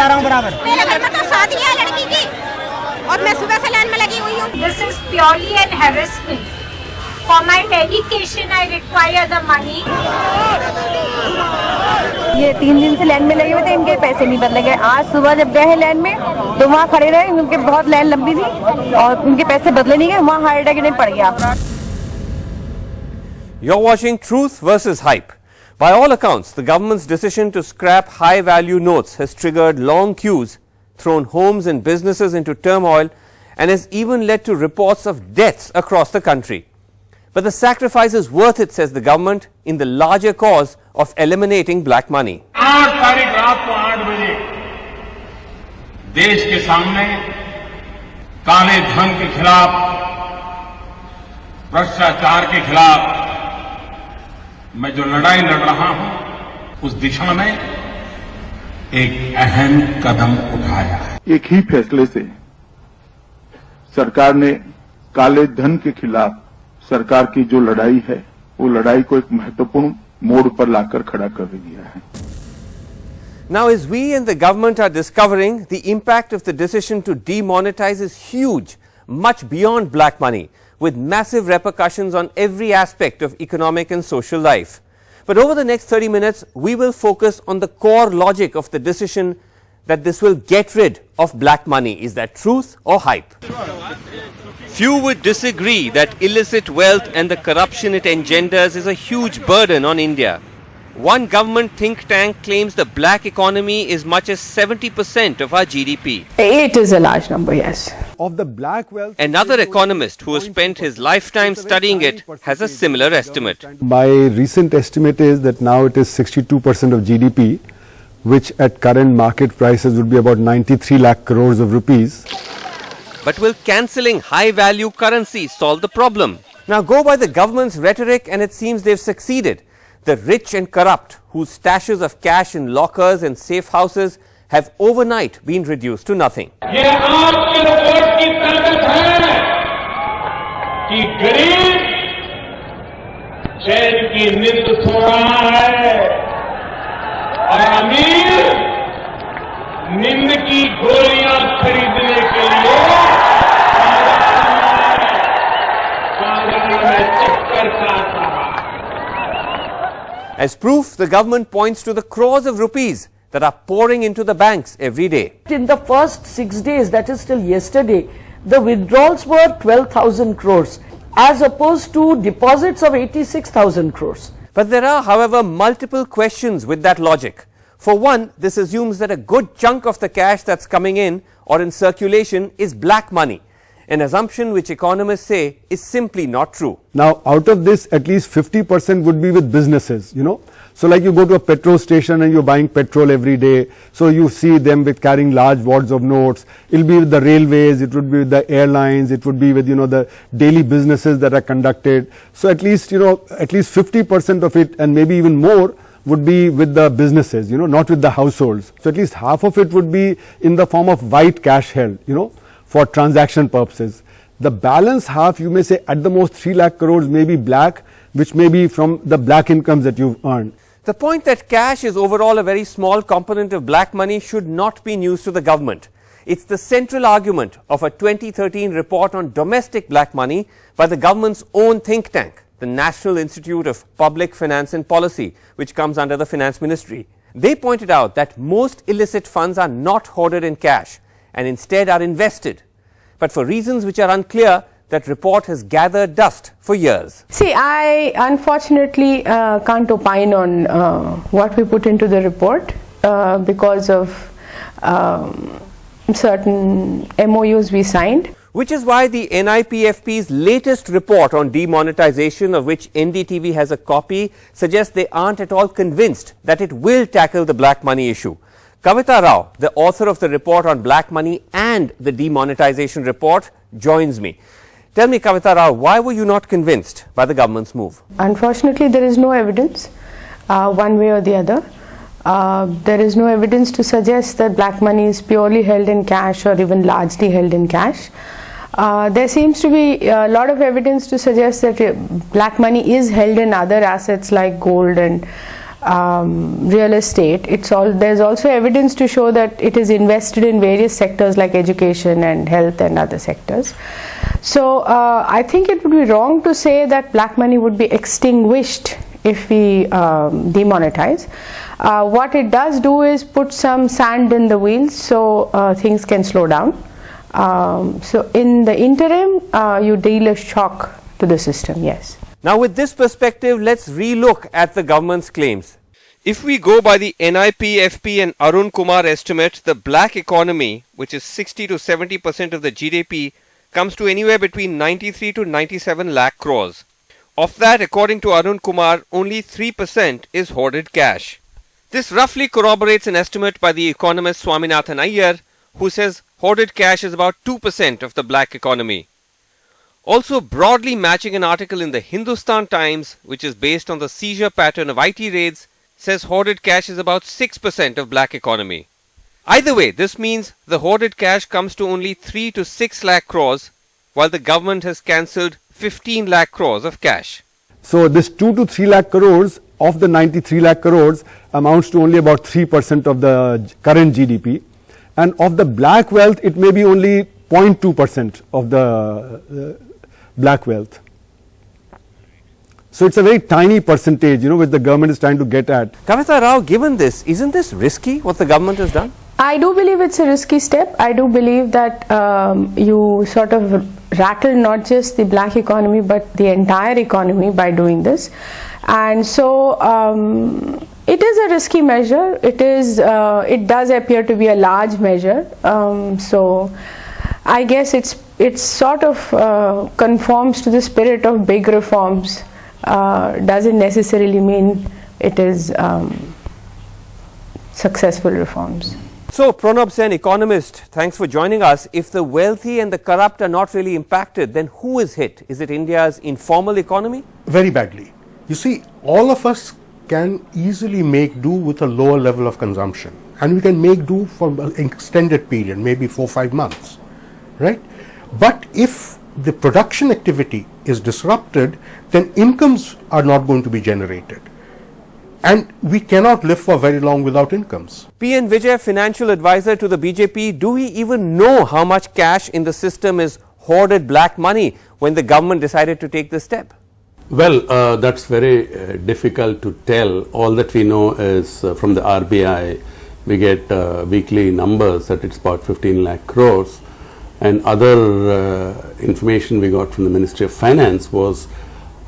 जा रहा हूँ बराबर। मेरे घर में तो शादी है लड़की की और मैं सुबह से लाइन में लगी हुई हूँ। This is purely an harassment. For my medication, I require the money. ये 3 दिन से लाइन में लगे हुए थे, इनके पैसे नहीं बदले गए। आज सुबह जब गए हैं लाइन में तो वहाँ खड़े रहे, उनके बहुत लाइन लंबी थी और उनके पैसे बदले नहीं गए, वहाँ हार्ट अटैक पड़ गया। You're watching Truth versus Hype. By all accounts, the government's decision to scrap high-value notes has triggered long queues, thrown homes and businesses into turmoil, and has even led to reports of deaths across the country. But the sacrifice is worth it, says the government, in the larger cause of eliminating black money. 8 तारीख रात को 8 बजे देश के सामने काले धन के खिलाफ, भ्रष्टाचार के खिलाफ मैं जो लड़ाई लड़ रहा हूं, उस दिशा में एक अहम कदम उठाया है। एक ही फैसले से सरकार ने काले धन के खिलाफ सरकार की जो लड़ाई है, वो लड़ाई को एक महत्वपूर्ण मोड़ पर लाकर खड़ा कर दिया है। Now, as we and the government are discovering, the impact of the decision to demonetize is huge, much beyond black money, with massive repercussions on every aspect of economic and social life. But over the next 30 minutes, we will focus on the core logic of the decision that this will get rid of black money. Is that truth or hype? Few would disagree that illicit wealth and the corruption it engenders is a huge burden on India. One government think tank claims the black economy is much as 70% of our GDP. It is a large number, yes. Of the black wealth. Another economist who has spent his lifetime studying it has a similar estimate. My recent estimate is that now it is 62% of GDP, which at current market prices would be about 93 lakh crores of rupees. But will cancelling high-value currency solve the problem? Now go by the government's rhetoric and it seems they've succeeded. The rich and corrupt, whose stashes of cash in lockers and safe houses have overnight been reduced to nothing. ये आपके vote की ताकत है कि गरीब चैन की नींद सो रहा है और अमीर नींद की गोलियां खरीदने के लिए बाजार में चक्कर काट रहा है। As proof, the government points to the crores of rupees that are pouring into the banks every day. In the first 6 days, that is till yesterday, the withdrawals were 12,000 crores as opposed to deposits of 86,000 crores. But there are, however, multiple questions with that logic. For one, this assumes that a good chunk of the cash that's coming in or in circulation is black money, an assumption which economists say is simply not true. Now, out of this, at least 50% would be with businesses, you know. So like you go to a petrol station and you're buying petrol every day, so you see them with carrying large wads of notes. It'll be with the railways, it would be with the airlines, it would be with, you know, the daily businesses that are conducted. So at least, you know, at least 50% of it and maybe even more would be with the businesses, you know, not with the households. So at least half of it would be in the form of white cash held, you know, for transaction purposes. The balance half, you may say at the most 3 lakh crores may be black, which may be from the black incomes that you've earned. The point that cash is overall a very small component of black money should not be news to the government. It's the central argument of a 2013 report on domestic black money by the government's own think tank, the National Institute of Public Finance and Policy, which comes under the Finance Ministry. They pointed out that most illicit funds are not hoarded in cash and instead are invested. But for reasons which are unclear, that report has gathered dust for years. See, I unfortunately can't opine on what we put into the report because of certain MOUs we signed. Which is why the NIPFP's latest report on demonetisation, of which NDTV has a copy, suggests they aren't at all convinced that it will tackle the black money issue. Kavita Rao, the author of the report on black money and the demonetisation report, joins me. Tell me, Kavita Rao, why were you not convinced by the government's move? Unfortunately, there is no evidence one way or the other. There is no evidence to suggest that black money is purely held in cash or even largely held in cash. There seems to be a lot of evidence to suggest that black money is held in other assets like gold and real estate. There's also evidence to show that it is invested in various sectors like education and health and other sectors. So I think it would be wrong to say that black money would be extinguished if we demonetize. What it does do is put some sand in the wheels so things can slow down. So in the interim, you deal a shock to the system, yes. Now with this perspective, let's relook at the government's claims. If we go by the NIP, FP and Arun Kumar estimate, the black economy, which is 60 to 70% of the GDP, comes to anywhere between 93 to 97 lakh crores. Of that, according to Arun Kumar, only 3% is hoarded cash. This roughly corroborates an estimate by the economist Swaminathan Iyer, who says hoarded cash is about 2% of the black economy. Also broadly matching an article in the Hindustan Times, which is based on the seizure pattern of IT raids, says hoarded cash is about 6% of black economy. Either way, this means the hoarded cash comes to only 3 to 6 lakh crores, while the government has cancelled 15 lakh crores of cash. So this 2 to 3 lakh crores of the 93 lakh crores amounts to only about 3% of the current GDP, and of the black wealth it may be only 0.2% of the black wealth. So it's a very tiny percentage, which the government is trying to get at. Kavita Rao, given this, isn't this risky what the government has done? I do believe it's a risky step. I do believe that you sort of rattle not just the black economy but the entire economy by doing this. And so it is a risky measure. It does appear to be a large measure. So I guess it sort of conforms to the spirit of big reforms. Doesn't necessarily mean it is successful reforms. So, Pranab Sen, economist, thanks for joining us. If the wealthy and the corrupt are not really impacted, then who is hit? Is it India's informal economy? Very badly. You see, all of us can easily make do with a lower level of consumption, and we can make do for an extended period, maybe 4-5 months, right? But if the production activity is disrupted, then incomes are not going to be generated. And we cannot live for very long without incomes. P.N. Vijay, financial advisor to the BJP, do we even know how much cash in the system is hoarded black money when the government decided to take this step? Well, that's very difficult to tell. All that we know is from the RBI, we get weekly numbers that it's about 15 lakh crores. And other information we got from the Ministry of Finance was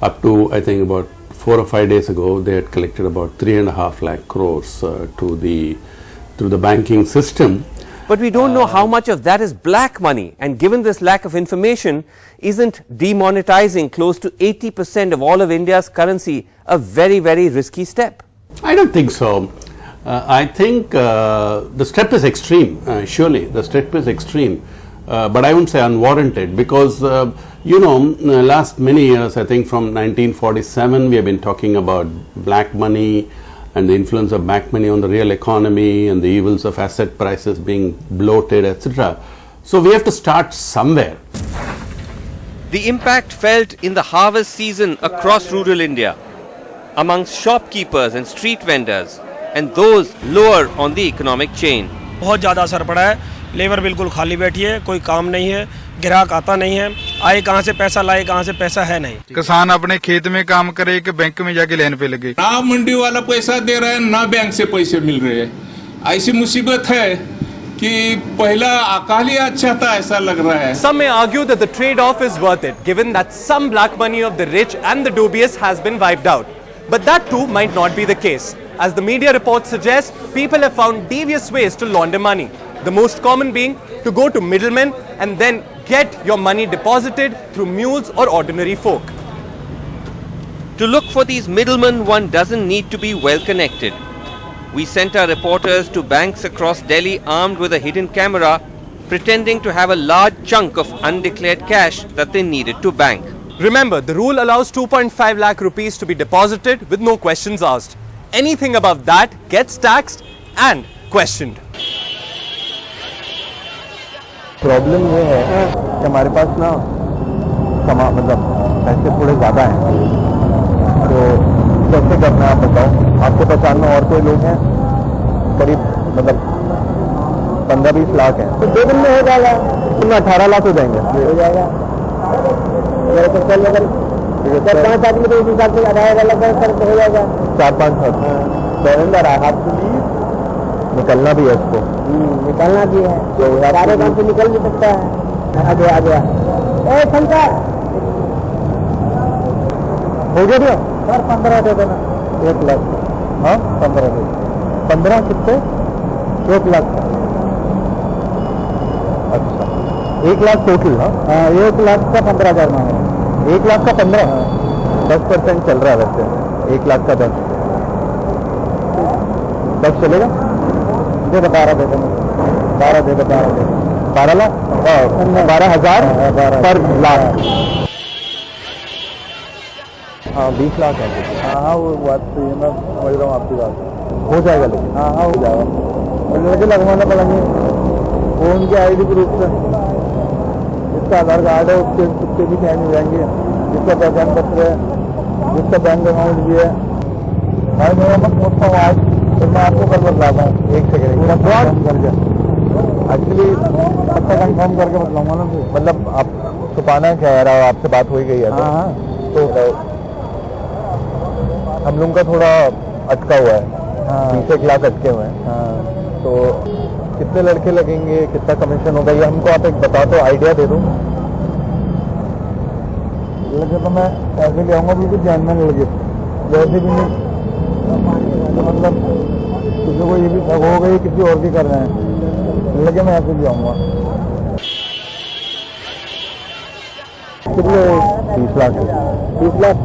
up to, I think, about 4 or 5 days ago, they had collected about 3.5 lakh crores through the banking system. But we don't know how much of that is black money, and given this lack of information, isn't demonetizing close to 80% of all of India's currency a very, very risky step? I don't think so. I think the step is extreme, surely the step is extreme, but I wouldn't say unwarranted, because last many years, I think from 1947, we have been talking about black money and the influence of black money on the real economy and the evils of asset prices being bloated, etc. So we have to start somewhere. The impact felt in the harvest season across rural India, amongst shopkeepers and street vendors, and those lower on the economic chain. बहुत ज़्यादा असर पड़ा है. Labour बिल्कुल खाली बैठी है, कोई काम नहीं है, ग्राहक आता नहीं है, आए कहाँ से पैसा लाए, कहाँ से पैसा है नहीं. किसान अपने खेत में काम करे कि बैंक में जाके लाइन पे लगे. ना मंडी वाला पैसा दे रहा है, ना बैंक से पैसे मिल रहे हैं. ऐसी मुसीबत है कि पहला अकाल ही अच्छा था ऐसा लग रहा है. Some may argue that the trade-off is worth it, given that some black money of the rich and the dubious has been wiped out. But that too might not be the case. As the media reports suggest, people have found devious ways to launder money. The most common being to go to middlemen and then get your money deposited through mules or ordinary folk. To look for these middlemen, one doesn't need to be well connected. We sent our reporters to banks across Delhi armed with a hidden camera, pretending to have a large chunk of undeclared cash that they needed to bank. Remember, the rule allows 2.5 lakh rupees to be deposited with no questions asked. Anything above that gets taxed and questioned. Problem ये है कि हमारे पास ना मतलब पैसे थोड़े ज़्यादा हैं, तो जब कैसे करना है आप बताओ। आपके पहचान में और कोई लोग हैं? करीब मतलब 15-20 लाख हैं। तो 2 दिन में हो जाएगा। तो 18 लाख हो जाएंगे। हो जाएगा। अगर तो चल अगर 4-5 आदमी तो उस हिसाब से आधार लगभग सर हो जाएगा। 4-5 लाख। सरेंडर है आपके लिए, निकलना भी है इसको। निकलना भी है, तो सारे काम से निकल भी सकता है। आ गया ए शंकर हो गया भैया सर 15 दे देना। 1 लाख। हाँ 15 दे। 15 कितने? 1 लाख। अच्छा 1 लाख टोटल? हाँ 1 लाख का 15,000 मांगे। 1 लाख का 15? 10% चल रहा है वैसे। 1 लाख का 10 चलेगा? दे 12 दे देना। 12 दे 12 लाख 12,000 पर लाख। हाँ 20 लाख है। हाँ वो बात सही है, मैं समझ रहा हूँ आपकी बात। हो जाएगा लेकिन? हाँ हो जाएगा। मुझे लगवाना पड़ेंगे वो उनके ID प्रूफ से, जिसका आधार कार्ड है उसके भी साइन हो जाएंगे, जिसका पहचान पत्र है, जिसका बैंक अकाउंट भी है। भाई मैं मत पूछता हूँ आज, तो मैं आपको कल बताता हूँ। 1 सेकेंड कंफर्म करके, एक्चुअली अच्छा कंफर्म करके बताऊंगा ना। मतलब आप छुपाना क्या है? आपसे बात हो ही गई है तो हम लोगों का थोड़ा अटका हुआ है। 20 लाख अटके हुए हैं। तो कितने लड़के लगेंगे, कितना कमीशन होगा, ये हमको आप एक बता दो, आइडिया दे दो। लगे तो मैं ऐसे ले आऊँगा, बिल्कुल ध्यान में लगे वैसे भी नहीं, मतलब किसी को ये भी ठग हो गई, किसी और भी कर रहे हैं, लगे मैं ऐसे भी आऊँगा। कितने? 30 लाख। 30 लाख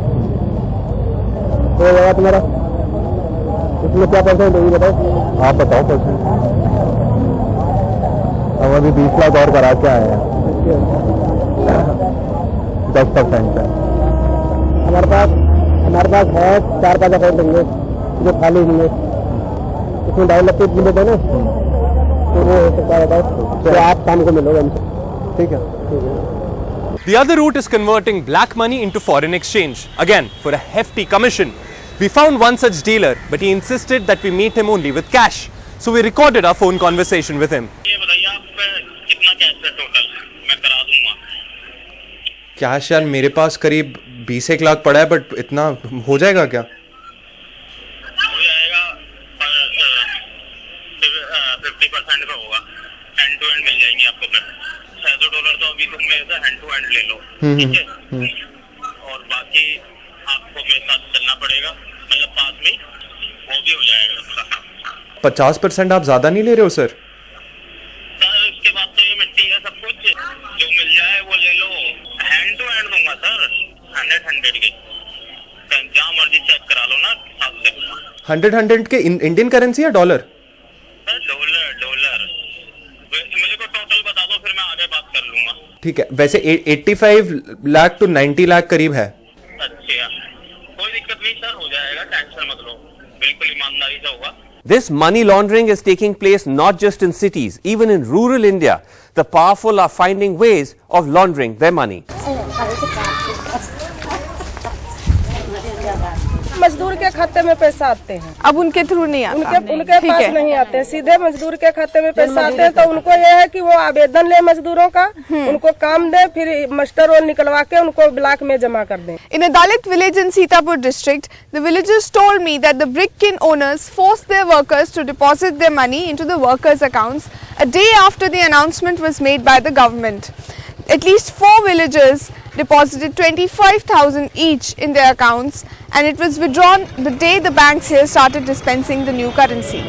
हो जाएगा तुम्हारा। इसमें क्या परसेंट होगी बताओ? आप बताओ परसेंट। हम अभी 20 लाख और करा के आए हैं। 10% है हमारे पास है। 4-5 अकाउंट होंगे जो खाली होंगे, इसमें 2.5 लाख मिले थे ना, तो वो हो सकता है। तो आप शाम को मिलोगे हमसे, ठीक है? The other route is converting black money into foreign exchange, again for a hefty commission. We found one such dealer, but he insisted that we meet him only with cash. So we recorded our phone conversation with him. ये बताइए आप कितना cash है total? मैं करा दूंगा। Cash यार मेरे पास करीब 20 लाख पड़ा है, बट इतना हो जाएगा क्या? हो जाएगा, 50% का होगा। एंड टू एंड मिल जाएंगे आपको। फिर $600 तो अभी तुम मेरे से हैंड टू हैंड ले लो, ठीक है? और बाकी आपको मेरे साथ चलना पड़ेगा, मतलब पास में वो भी हो जाएगा। 50% आप ज्यादा नहीं ले रहे हो सर? सर इसके बाद तो ये मिट्टी है, सब कुछ जो मिल जाए वो ले लो। हैंड टू हैंड दूंगा सर, 100 के। जहाँ मर्जी चेक करा लो ना, साथ से 100 के इंडियन करेंसी या डॉलर? Sir dollar. मेरे को टोटल बता दो, फिर मैं आगे बात कर लूंगा। ठीक है, वैसे 85 लाख to 90 लाख करीब है। अच्छा कोई दिक्कत नहीं सर, हो जाएगा, टेंशन मत लो, बिल्कुल ईमानदारी से होगा। This money laundering is taking place not just in cities, even in rural India. The powerful are finding ways of laundering their money. मजदूर के खाते में पैसा आते हैं, अब उनके थ्रू नहीं आता, उनके पास नहीं आते, सीधे मजदूर के खाते में पैसा आते हैं। तो उनको ये है कि वो आवेदन ले मजदूरों का, उनको काम दे, फिर मास्टर रोल निकलवा के उनको ब्लॉक में जमा कर दें। In a Dalit village in Sitapur district, the villagers told me that the brick kiln owners forced their workers to deposit their money into the workers' accounts a day after the announcement was made by the government. At least 4 villagers deposited 25,000 each in their accounts, and it was withdrawn the day the banks here started dispensing the new currency.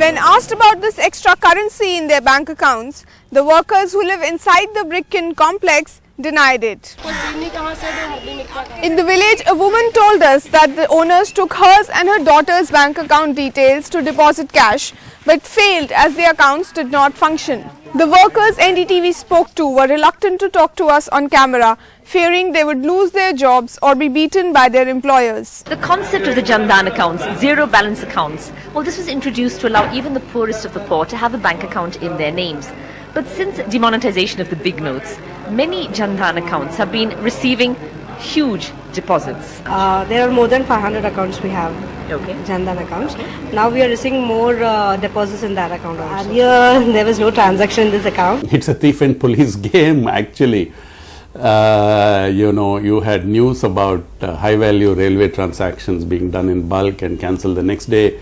When asked about this extra currency in their bank accounts, the workers who live inside the brick kiln complex denied it. In the village, a woman told us that the owners took hers and her daughter's bank account details to deposit cash, but failed as the accounts did not function. The workers NDTV spoke to were reluctant to talk to us on camera, fearing they would lose their jobs or be beaten by their employers. The concept of the Jandan accounts, zero balance accounts, well, this was introduced to allow even the poorest of the poor to have a bank account in their names. But since demonetization of the big notes, many Jandan accounts have been receiving huge deposits. There are more than 500 accounts we have. Okay. Jan Dhan accounts. Now we are receiving more deposits in that account also. Earlier there was no transaction in this account. It's a thief and police game actually. You had news about high value railway transactions being done in bulk and cancelled the next day.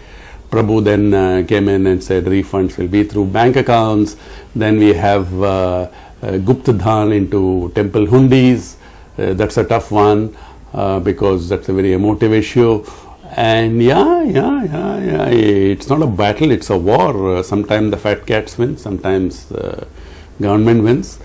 Prabhu then came in and said refunds will be through bank accounts. Then we have Gupta Dhan into temple hundis. That's a tough one because that's a very emotive issue. And it's not a battle, it's a war. Sometimes the fat cats win, sometimes government wins.